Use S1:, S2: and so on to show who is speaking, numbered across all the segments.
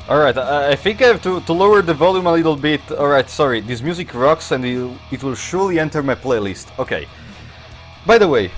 S1: Alright, I think I have to lower the volume a little bit. Alright, sorry, this music rocks and it will surely enter my playlist. Okay. By the way,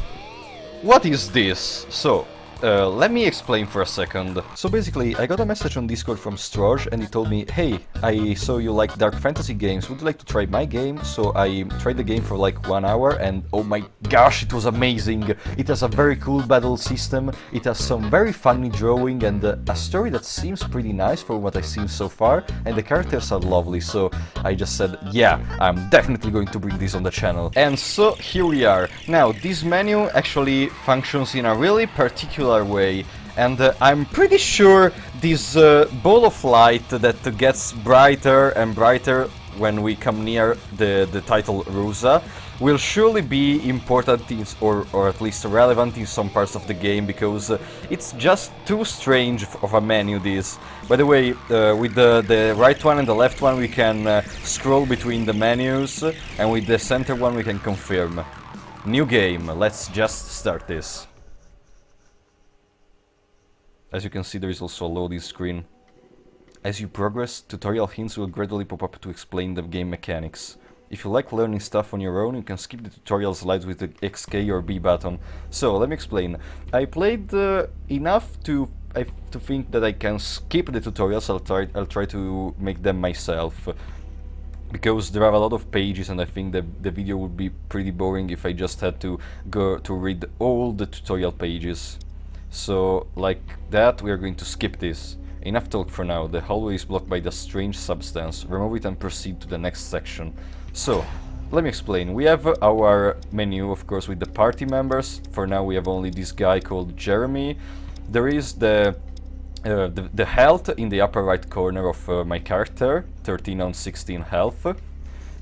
S1: what is this? So, let me explain for a second. So basically, I got a message on Discord from Stroj and he told me, hey, I saw you like dark fantasy games, would you like to try my game? So I tried the game for like 1 hour and oh my gosh, it was amazing! It has a very cool battle system, it has some very funny drawing and a story that seems pretty nice for what I've seen so far, and the characters are lovely, so I just said, yeah, I'm definitely going to bring this on the channel. And so here we are. Now, this menu actually functions in a really particular way, and I'm pretty sure this ball of light that gets brighter and brighter when we come near the title Ruza will surely be important in, or at least relevant in some parts of the game, because it's just too strange of a menu this. By the way, with the right one and the left one we can scroll between the menus, and with the center one we can confirm. New game, let's just start this. As you can see, there is also a loading screen. As you progress, tutorial hints will gradually pop up to explain the game mechanics. If you like learning stuff on your own, you can skip the tutorial slides with the XK or B button. So, let me explain. I played enough to think that I can skip the tutorials. I'll try to make them myself, because there are a lot of pages and I think the video would be pretty boring if I just had to go to read all the tutorial pages. So, like that, we are going to skip this. Enough talk for now. The hallway is blocked by the strange substance. Remove it and proceed to the next section. So, let me explain. We have our menu, of course, with the party members. For now we have only this guy called Jeremy. There is the health in the upper right corner of my character, 13 on 16 health.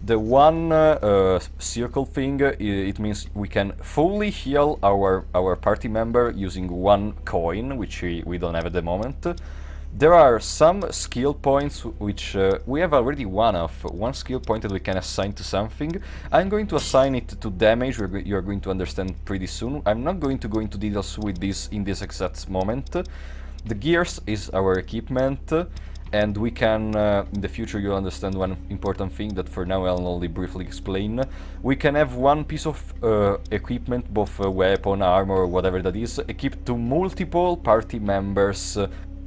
S1: The one circle thing, it means we can fully heal our party member using 1 coin, which we don't have at the moment. There are some skill points which we have already one skill point that we can assign to something. I'm going to assign it to damage, you're going to understand pretty soon. I'm not going to go into details with this in this exact moment. The gears is our equipment, and we can, in the future you'll understand one important thing that for now I'll only briefly explain. We can have one piece of equipment, both weapon, armor, or whatever that is, equipped to multiple party members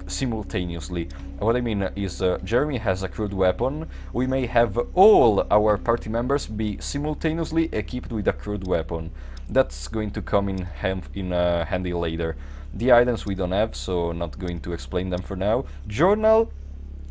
S1: simultaneously. What I mean is, Jeremy has a crude weapon, we may have all our party members be simultaneously equipped with a crude weapon. That's going to come in handy later. The items we don't have, so not going to explain them for now. Journal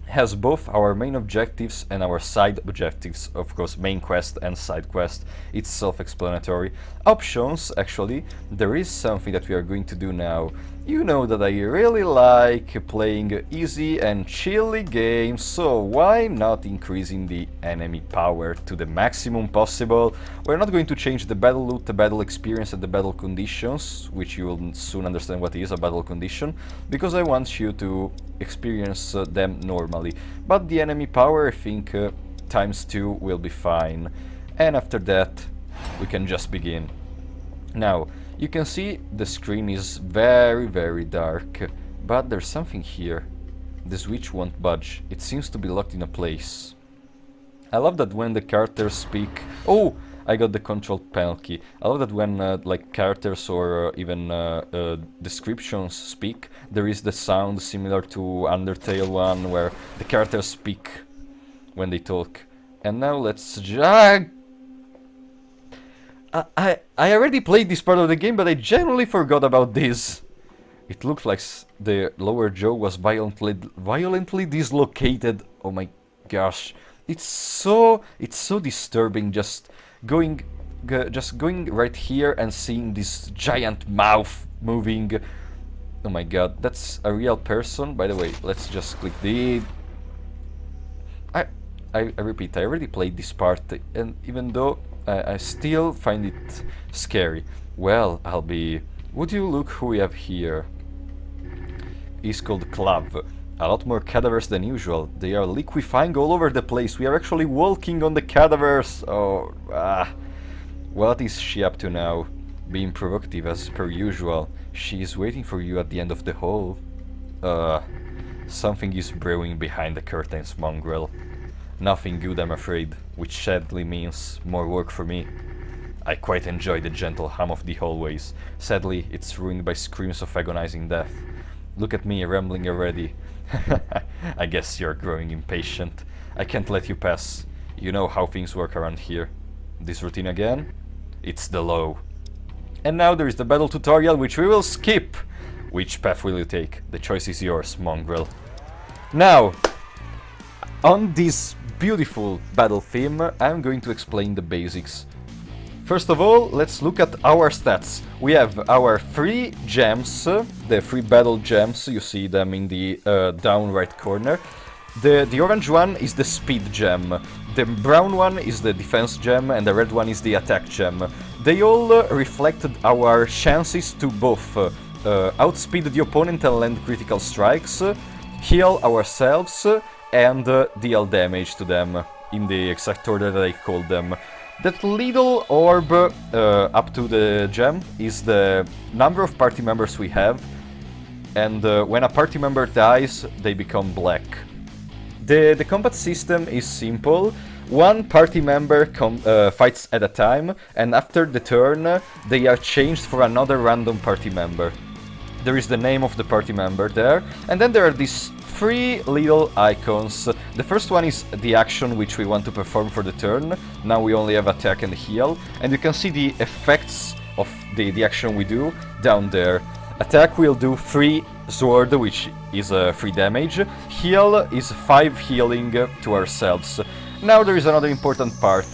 S1: has both our main objectives and our side objectives, of course main quest and side quest, it's self-explanatory. Options, actually, there is something that we are going to do now. You know that I really like playing easy and chilly games, so why not increasing the enemy power to the maximum possible? We're not going to change the battle loot, the battle experience and the battle conditions, which you will soon understand what is a battle condition, because I want you to experience them normally. But the enemy power, I think ×2 will be fine. And after that, we can just begin. Now, you can see the screen is very dark, but there's something here. The switch won't budge. It seems to be locked in a place. I love that when the characters speak... Oh! I got the control panel key. I love that when like characters or even descriptions speak, there is the sound similar to Undertale one, where the characters speak when they talk. And now let's just... I already played this part of the game, but I genuinely forgot about this. It looks like the lower jaw was violently dislocated. Oh my gosh, it's so disturbing. Just going right here and seeing this giant mouth moving. Oh my god, that's a real person. By the way, let's just click the... I repeat, I already played this part, and even though I still find it scary. Well, I'll be... Would you look who we have here? He's called Clav. A lot more cadavers than usual. They are liquefying all over the place. We are actually walking on the cadavers. Oh, What is she up to now? Being provocative as per usual. She is waiting for you at the end of the hall. Something is brewing behind the curtains, mongrel. Nothing good, I'm afraid, which sadly means more work for me. I quite enjoy the gentle hum of the hallways. Sadly, it's ruined by screams of agonizing death. Look at me, rambling already. I guess you're growing impatient. I can't let you pass. You know how things work around here. This routine again? It's the law. And now there is the battle tutorial, which we will skip. Which path will you take? The choice is yours, mongrel. Now, on this beautiful battle theme, I'm going to explain the basics. First of all, let's look at our stats. We have our 3 gems, the 3 battle gems, you see them in the down right corner. The orange one is the speed gem, the brown one is the defense gem, and the red one is the attack gem. They all reflected our chances to both outspeed the opponent and land critical strikes, heal ourselves, and deal damage to them, in the exact order that I called them. That little orb up to the gem is the number of party members we have, and when a party member dies, they become black. The combat system is simple. One party member fights at a time, and after the turn, they are changed for another random party member. There is the name of the party member there, and then there are these 3 little icons. The first one is the action which we want to perform for the turn. Now we only have attack and heal, and you can see the effects of the action we do down there. Attack will do 3 sword, which is 3 damage. Heal is 5 healing to ourselves. Now there is another important part.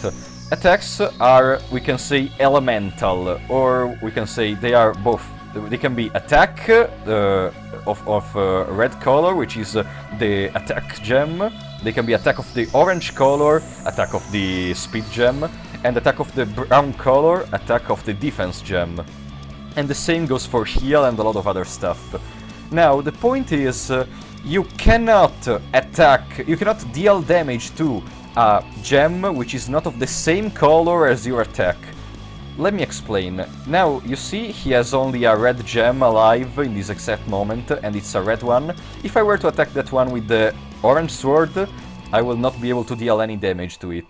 S1: Attacks are, we can say, elemental, or we can say they are both. They can be attack of red color, which is the attack gem. They can be attack of the orange color, attack of the speed gem, and attack of the brown color, attack of the defense gem. And the same goes for heal and a lot of other stuff. Now, the point is, you cannot deal damage to a gem which is not of the same color as your attack. Let me explain. Now, you see, he has only a red gem alive in this exact moment, and it's a red one. If I were to attack that one with the orange sword, I will not be able to deal any damage to it.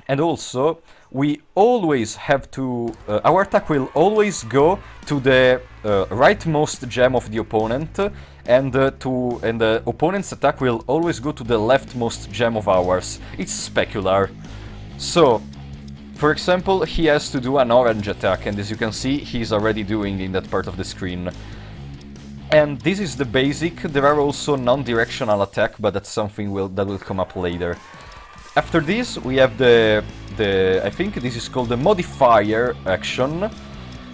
S1: And also, we always have to... our attack will always go to the rightmost gem of the opponent, and the opponent's attack will always go to the leftmost gem of ours. It's specular. So, for example, he has to do an orange attack, and as you can see, he's already doing in that part of the screen. And this is the basic. There are also non-directional attack, but that's something that will come up later. After this, we have I think this is called the modifier action,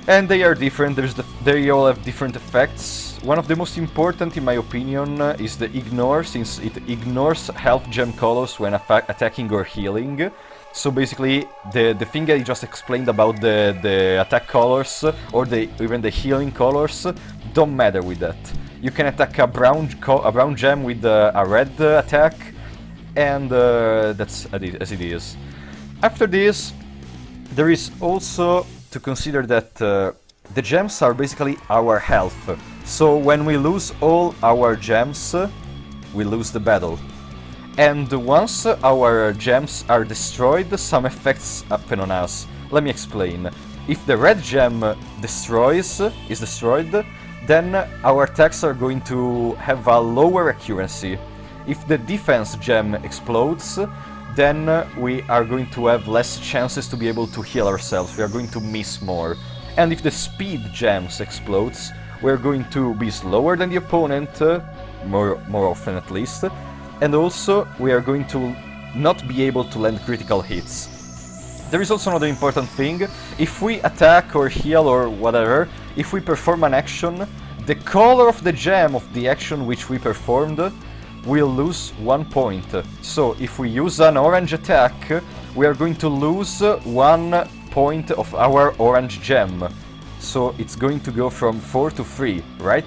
S1: and they are different. They all have different effects. One of the most important, in my opinion, is the ignore, since it ignores health gem colors when attacking or healing. So basically, the thing I just explained about the attack colors, or even the healing colors, don't matter with that. You can attack a brown gem with a red attack, and that's as it is. After this, there is also to consider that the gems are basically our health. So when we lose all our gems, we lose the battle. And once our gems are destroyed, some effects happen on us. Let me explain. If the red gem is destroyed, then our attacks are going to have a lower accuracy. If the defense gem explodes, then we are going to have less chances to be able to heal ourselves. We are going to miss more. And if the speed gems explodes, we're going to be slower than the opponent, more often at least. And also, we are going to not be able to land critical hits. There is also another important thing. If we attack or heal or whatever, if we perform an action, the color of the gem of the action which we performed will lose 1 point. So, if we use an orange attack, we are going to lose 1 point of our orange gem. So, it's going to go from 4 to 3, right?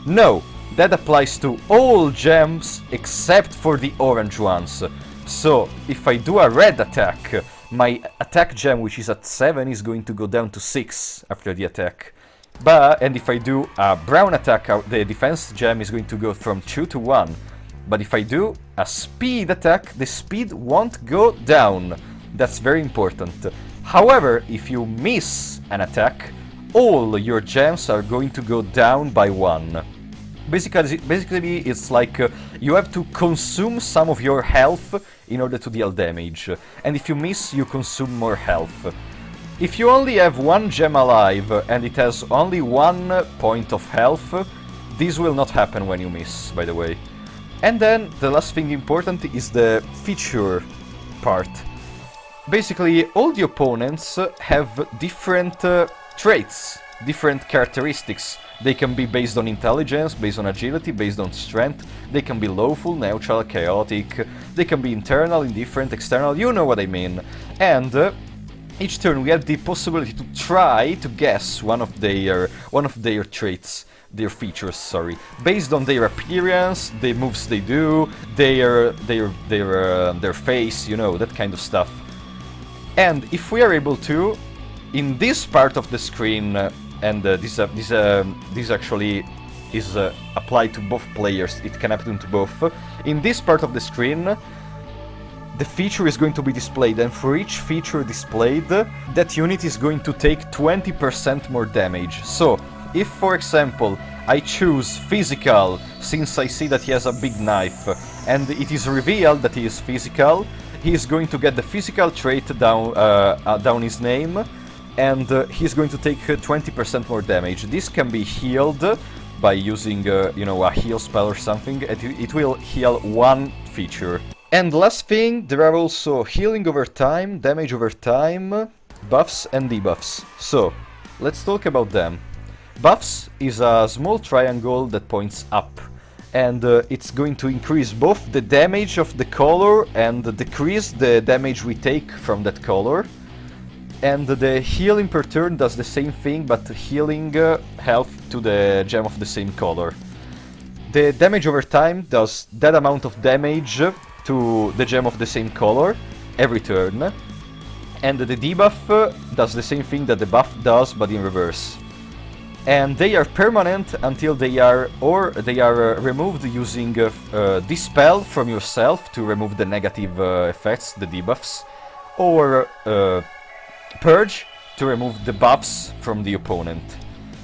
S1: No! That applies to all gems except for the orange ones. So, if I do a red attack, my attack gem, which is at 7, is going to go down to 6 after the attack. And if I do a brown attack, the defense gem is going to go from 2 to 1. But if I do a speed attack, the speed won't go down. That's very important. However, if you miss an attack, all your gems are going to go down by 1. Basically it's like you have to consume some of your health in order to deal damage. And if you miss, you consume more health. If you only have 1 gem alive and it has only 1 point of health, this will not happen when you miss, by the way. And then the last thing important is the feature part. Basically, all the opponents have different traits, different characteristics. They can be based on intelligence, based on agility, based on strength. They can be lawful, neutral, chaotic. They can be internal, indifferent, external, you know what I mean. And each turn we have the possibility to try to guess one of their traits, their features, sorry, based on their appearance, the moves they do, their face, you know, that kind of stuff. And if we are able to, in this part of the screen, and this actually is applied to both players, it can happen to both. In this part of the screen, the feature is going to be displayed, and for each feature displayed, that unit is going to take 20% more damage. So, if for example I choose physical, since I see that he has a big knife, and it is revealed that he is physical, he is going to get the physical trait down his name, and he's going to take 20% more damage. This can be healed by using, you know, a heal spell or something, and it will heal 1 feature. And last thing, there are also healing over time, damage over time, buffs and debuffs. So, let's talk about them. Buffs is a small triangle that points up, and it's going to increase both the damage of the color and decrease the damage we take from that color. And the healing per turn does the same thing, but healing health to the gem of the same color. The damage over time does that amount of damage to the gem of the same color every turn. And the debuff does the same thing that the buff does, but in reverse. And they are permanent until they are removed using Dispel from yourself to remove the negative effects, the debuffs, or Purge to remove the buffs from the opponent.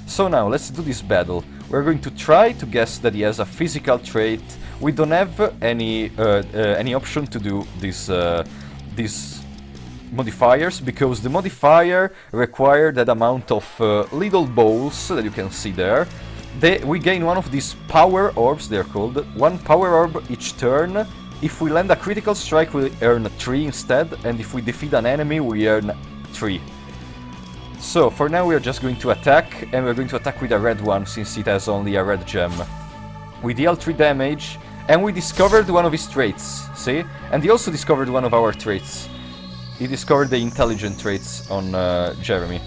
S1: So now, let's do this battle. We're going to try to guess that he has a physical trait. We don't have any option to do these modifiers, because the modifier require that amount of little balls that you can see there. We gain one of these power orbs, they're called. 1 power orb each turn. If we land a critical strike, we earn 3 instead, and if we defeat an enemy, we earn 3. So, for now we are just going to attack, and we're going to attack with a red one, since it has only a red gem. We deal 3 damage, and we discovered one of his traits, see? And he also discovered one of our traits. He discovered the intelligent traits on Jeremy.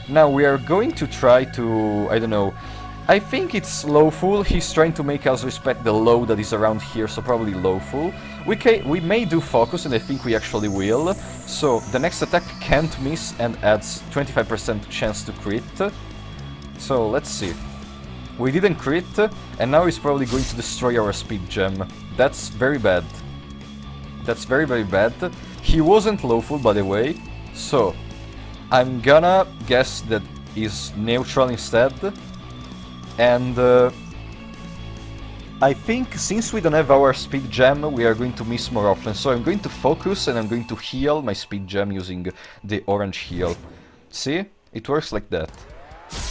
S1: Now we are going to try to, I don't know, I think it's lawful. He's trying to make us respect the law that is around here, so probably lawful. We may do focus, and I think we actually will. So the next attack can't miss and adds 25% chance to crit. So let's see. We didn't crit, and now he's probably going to destroy our speed gem. That's very bad. That's very, very bad. He wasn't lawful, by the way, so I'm gonna guess that he's neutral instead. And I think since we don't have our speed gem, we are going to miss more often. So I'm going to focus, and I'm going to heal my speed gem using the orange heal. See? It works like that.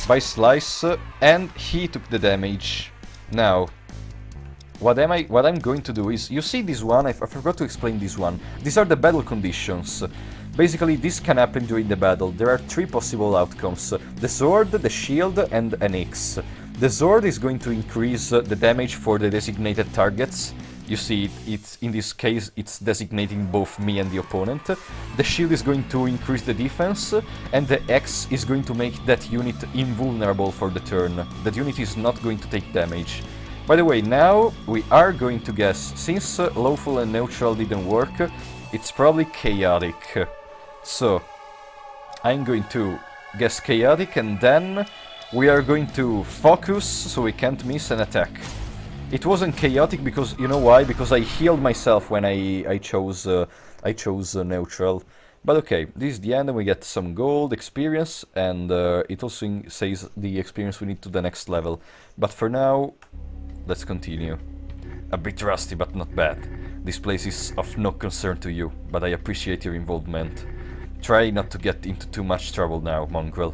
S1: By slice, and he took the damage. Now, what I'm going to do is, you see this one, I forgot to explain this one. These are the battle conditions. Basically, this can happen during the battle. There are 3 possible outcomes: the sword, the shield, and an X. The sword is going to increase the damage for the designated targets. You see, in this case, it's designating both me and the opponent. The shield is going to increase the defense, and the X is going to make that unit invulnerable for the turn. That unit is not going to take damage. By the way, now we are going to guess, since lawful and neutral didn't work, it's probably chaotic. So, I'm going to guess chaotic, and then We are going to focus so we can't miss an attack. It wasn't chaotic because, you know why? Because I healed myself when I chose neutral. But okay, this is the end and we get some gold, experience, and it also says the experience we need to the next level. But for now, let's continue. A bit rusty, but not bad. This place is of no concern to you, but I appreciate your involvement. Try not to get into too much trouble now, mongrel.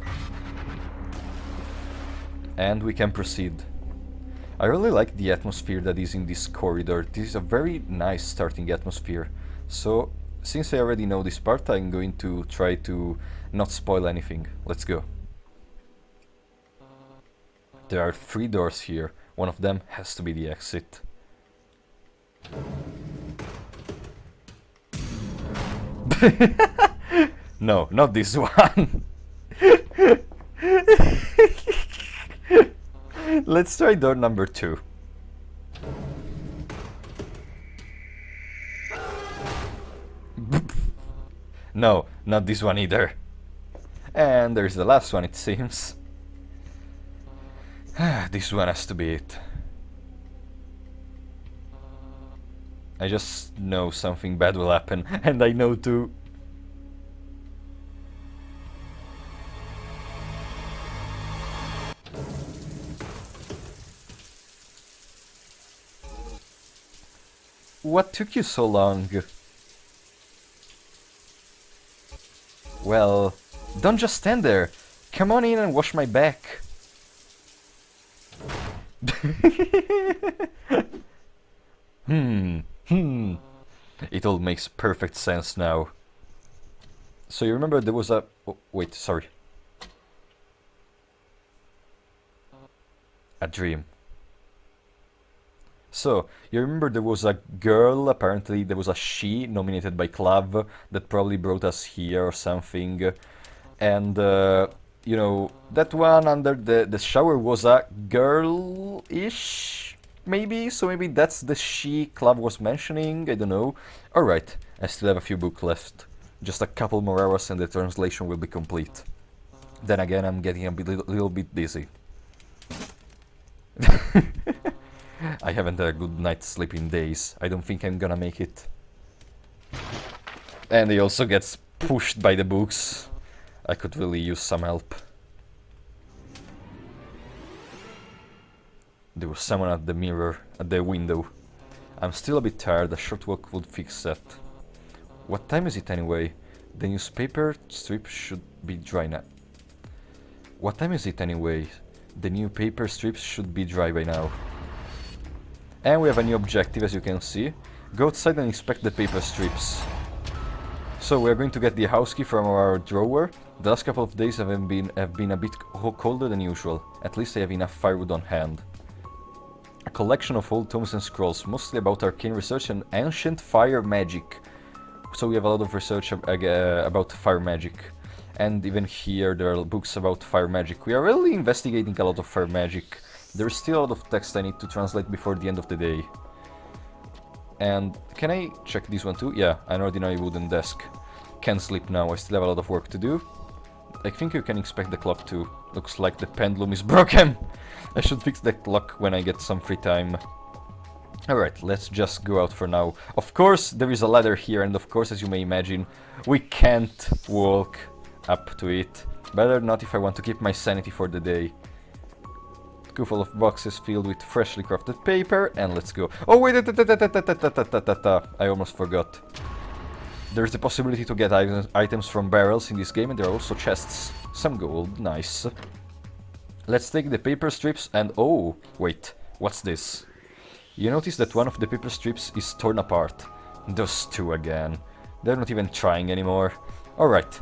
S1: And we can proceed. I really like the atmosphere that is in this corridor. This is a very nice starting atmosphere. So, since I already know this part, I'm going to try to not spoil anything. Let's go. There are 3 doors here. One of them has to be the exit. No, not this one. Let's try door number 2. No, not this one either. And there's the last one, it seems. This one has to be it. I just know something bad will happen, and I know too. What took you so long? Well, don't just stand there. Come on in and wash my back. It all makes perfect sense now. So you remember there was a... Oh, wait, sorry. A dream. So, you remember there was a girl, apparently there was a she nominated by Clav that probably brought us here or something. And, you know, that one under the shower was a girl-ish, maybe? So maybe that's the she Clav was mentioning, I don't know. Alright, I still have a few books left. Just a couple more hours and the translation will be complete. Then again, I'm getting a little bit dizzy. I haven't had a good night's sleep in days. I don't think I'm gonna make it. And he also gets pushed by the books. I could really use some help. There was someone at the mirror, at the window. I'm still a bit tired, a short walk would fix that. What time is it anyway? The newspaper strip should be dry now. What time is it anyway? The new paper strips should be dry by now. And we have a new objective, as you can see. Go outside and inspect the paper strips. So we're going to get the house key from our drawer. The last couple of days have been a bit colder than usual. At least I have enough firewood on hand. A collection of old tomes and scrolls, mostly about arcane research and ancient fire magic. So we have a lot of research about fire magic. And even here there are books about fire magic. We are really investigating a lot of fire magic. There's still a lot of text I need to translate before the end of the day. And can I check this one too? Yeah, an ordinary wooden desk. Can't sleep now, I still have a lot of work to do. I think you can inspect the clock too. Looks like the pendulum is broken. I should fix the clock when I get some free time. Alright, let's just go out for now. Of course, there is a ladder here, and of course, as you may imagine, we can't walk up to it. Better not if I want to keep my sanity for the day. Full of boxes filled with freshly crafted paper, and let's go. Oh wait, I almost forgot. There's the possibility to get items from barrels in this game, and there are also chests. Some gold, nice. Let's take the paper strips and... oh, wait, what's this? You notice that one of the paper strips is torn apart. Those two again. They're not even trying anymore. Alright,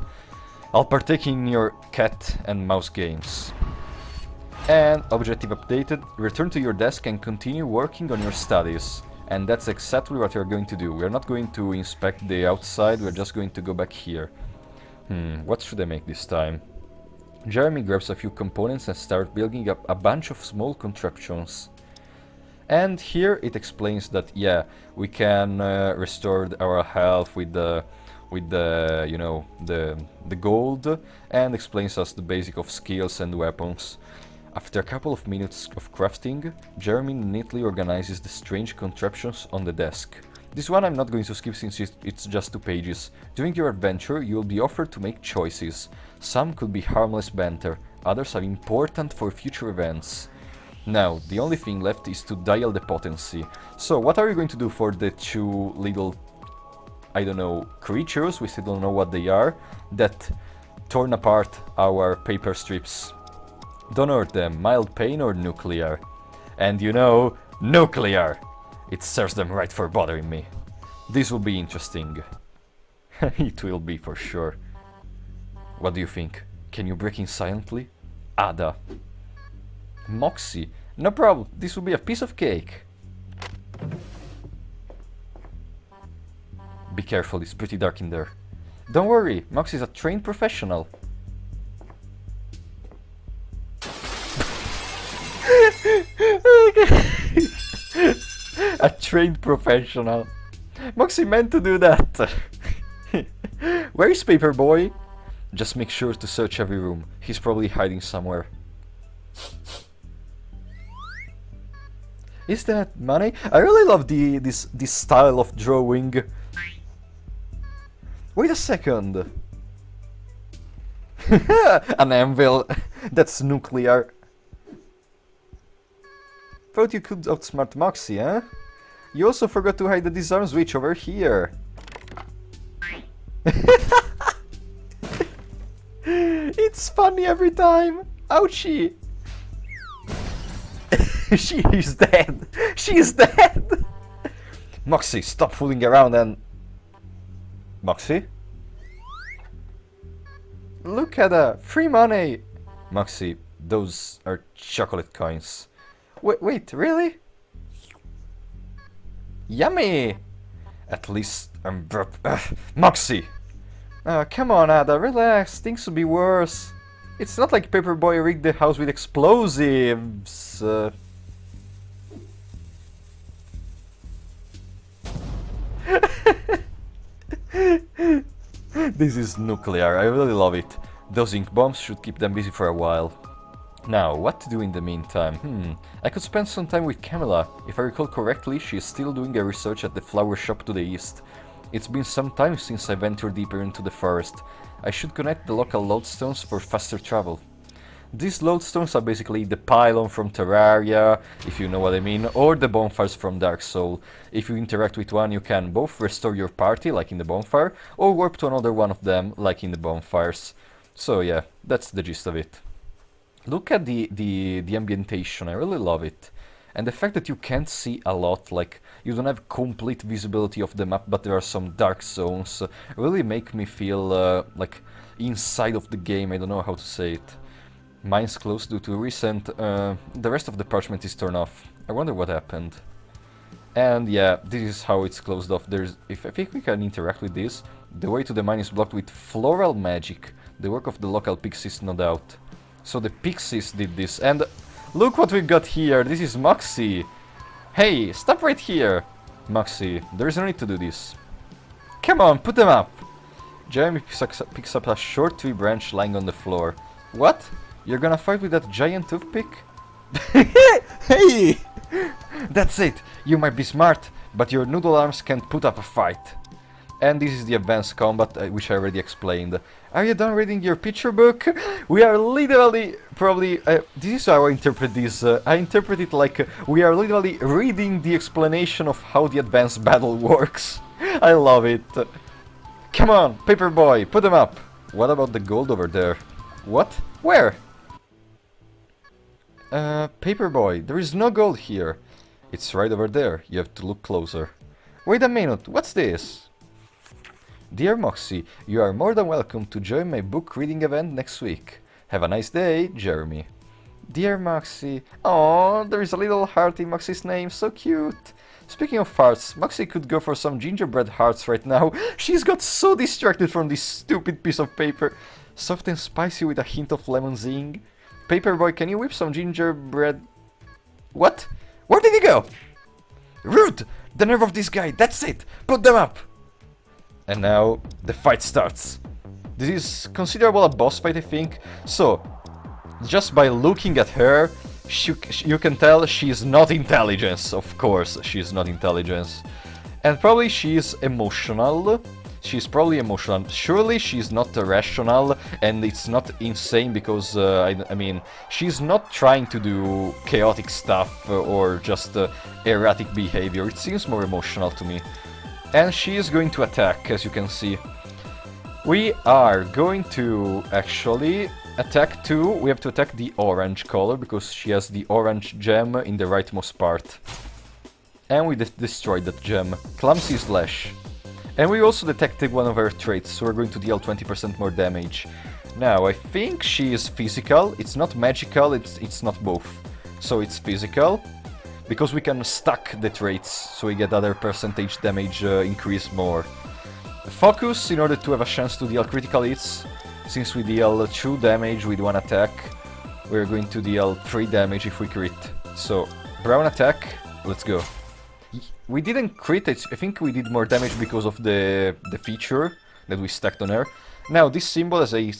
S1: I'll partake in your cat and mouse games. And objective updated, return to your desk and continue working on your studies. And that's exactly what we're going to do. We're not going to inspect the outside, we're just going to go back here. What should I make this time? Jeremy grabs a few components and starts building up a bunch of small contraptions. And here it explains that, yeah, we can restore our health with with the, you know, the gold, and explains us the basic of skills and weapons. After a couple of minutes of crafting, Jeremy neatly organizes the strange contraptions on the desk. This one I'm not going to skip since it's just 2 pages. During your adventure, you will be offered to make choices. Some could be harmless banter, others are important for future events. Now, the only thing left is to dial the potency. So, what are you going to do for the 2 little, I don't know, creatures, we still don't know what they are, that torn apart our paper strips? Don't hurt them, mild pain or nuclear? And you know, nuclear! It serves them right for bothering me. This will be interesting. It will be for sure. What do you think? Can you break in silently? Ada. Moxie. No problem, this will be a piece of cake. Be careful, it's pretty dark in there. Don't worry, Moxie is a trained professional. A trained professional. Moxie meant to do that. Where is Paperboy? Just make sure to search every room. He's probably hiding somewhere. Is that money? I really love this style of drawing. Wait a second. An anvil. That's nuclear. Thought you could outsmart Moxie, huh? You also forgot to hide the disarm switch over here. It's funny every time. Ouchie. She is dead. She is dead. Moxie, stop fooling around and... Moxie? Look at that. Free money. Moxie, those are chocolate coins. Wait, really? Yummy! At least I'm Moxie! Come on, Ada, relax. Things would be worse. It's not like Paperboy rigged the house with explosives. This is nuclear. I really love it. Those ink bombs should keep them busy for a while. Now, what to do in the meantime? I could spend some time with Camilla. If I recall correctly, she is still doing a research at the flower shop to the east. It's been some time since I ventured deeper into the forest. I should connect the local lodestones for faster travel. These lodestones are basically the pylon from Terraria, if you know what I mean, or the bonfires from Dark Soul. If you interact with one, you can both restore your party, like in the bonfire, or warp to another one of them, like in the bonfires. So yeah, that's the gist of it. Look at the ambientation, I really love it. And the fact that you can't see a lot, like, you don't have complete visibility of the map, but there are some dark zones, really make me feel, like, inside of the game, I don't know how to say it. Mine's closed due to recent, the rest of the parchment is turned off. I wonder what happened. And yeah, this is how it's closed off. If I think we can interact with this, the way to the mine is blocked with floral magic, the work of the local pixies, no doubt. So the pixies did this, and look what we've got here, this is Moxie! Hey, stop right here! Moxie, there is no need to do this. Come on, put them up! Jeremy picks up a short tree branch lying on the floor. What? You're gonna fight with that giant toothpick? Hey! That's it! You might be smart, but your noodle arms can't put up a fight. And this is the advanced combat, which I already explained. Are you done reading your picture book? We are literally, probably, this is how I interpret this. I interpret it like we are literally reading the explanation of how the advanced battle works. I love it. Come on, Paperboy, put them up. What about the gold over there? What? Where? Paperboy, there is no gold here. It's right over there. You have to look closer. Wait a minute, what's this? Dear Moxie, you are more than welcome to join my book reading event next week. Have a nice day, Jeremy. Dear Moxie. Aww, there is a little heart in Moxie's name, so cute. Speaking of hearts, Moxie could go for some gingerbread hearts right now. She's got so distracted from this stupid piece of paper. Soft and spicy with a hint of lemon zing. Paperboy, can you whip some gingerbread? What? Where did he go? Rude! The nerve of this guy, that's it! Put them up! And now the fight starts. This is considerable a boss fight, I think. So, just by looking at her, you can tell she's not intelligence. Of course, she's not intelligence. And probably she's emotional. She's probably emotional. Surely she's not rational, and it's not insane because, I mean, she's not trying to do chaotic stuff or just erratic behavior. It seems more emotional to me. And she is going to attack, as you can see. We are going to actually attack two. We have to attack the orange color because she has the orange gem in the rightmost part. And we destroyed that gem. Clumsy Slash. And we also detected one of her traits, so we're going to deal 20% more damage. Now, I think she is physical. It's not magical, it's not both. So it's physical. Because we can stack the traits, so we get other percentage damage increase more. Focus, in order to have a chance to deal critical hits. Since we deal 2 damage with 1 attack, we're going to deal 3 damage if we crit. So, brown attack, let's go. We didn't crit, I think we did more damage because of the feature that we stacked on her. Now, this symbol, as I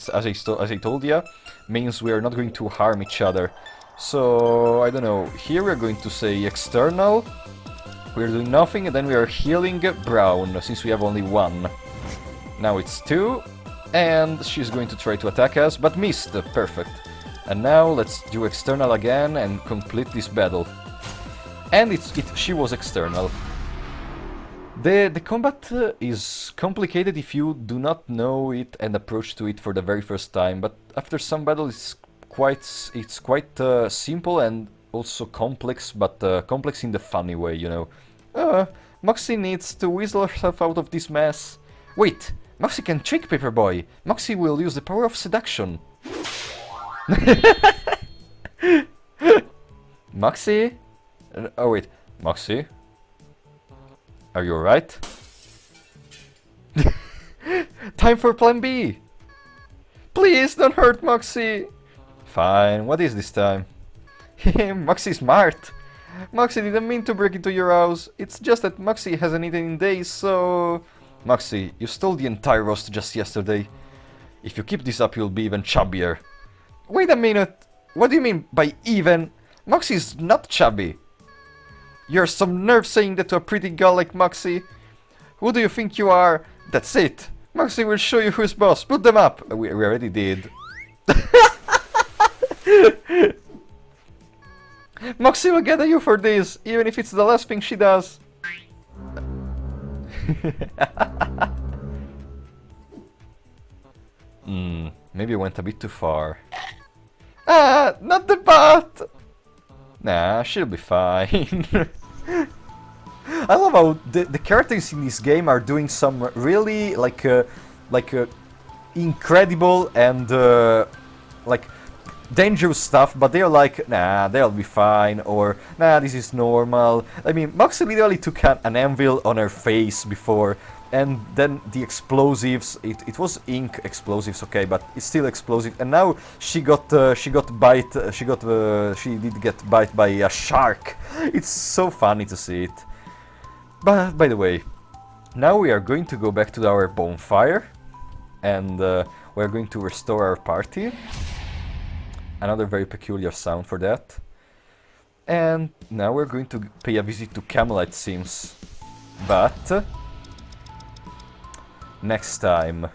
S1: told you, means we are not going to harm each other. So, I don't know, here we're going to say external, we're doing nothing, and then we are healing brown, since we have only 1. Now it's 2, and she's going to try to attack us, but missed, perfect. And now let's do external again and complete this battle. And she was external. The combat is complicated if you do not know it and approach to it for the very first time, but after some battle it's quite simple and also complex, but complex in the funny way, you know. Moxie needs to weasel herself out of this mess. Wait, Moxie can trick Paperboy. Moxie will use the power of seduction. Moxie? Oh wait, Moxie? Are you alright? Time for plan B! Please don't hurt Moxie! Fine, what is this time? Moxie's smart! Moxie didn't mean to break into your house, it's just that Moxie hasn't eaten in days, so... Moxie, you stole the entire roast just yesterday. If you keep this up, you'll be even chubbier. Wait a minute! What do you mean by even? Moxie's not chubby! You're some nerve saying that to a pretty girl like Moxie. Who do you think you are? That's it! Moxie will show you who's boss, put them up! We already did. Moxie will get at you for this, even if it's the last thing she does. Maybe I went a bit too far. Ah, not the bot! Nah, she'll be fine. I love how the characters in this game are doing some really incredible and dangerous stuff, but they're like, nah, they'll be fine, or nah, this is normal. I mean, Moxie literally took an anvil on her face before, and then the explosives, it was ink explosives, okay, but it's still explosive, and now she did get bite by a shark. It's so funny to see it. But, by the way, now we are going to go back to our bonfire, and we're going to restore our party. Another very peculiar sound for that. And now we're going to pay a visit to Camelot, it seems. But... next time.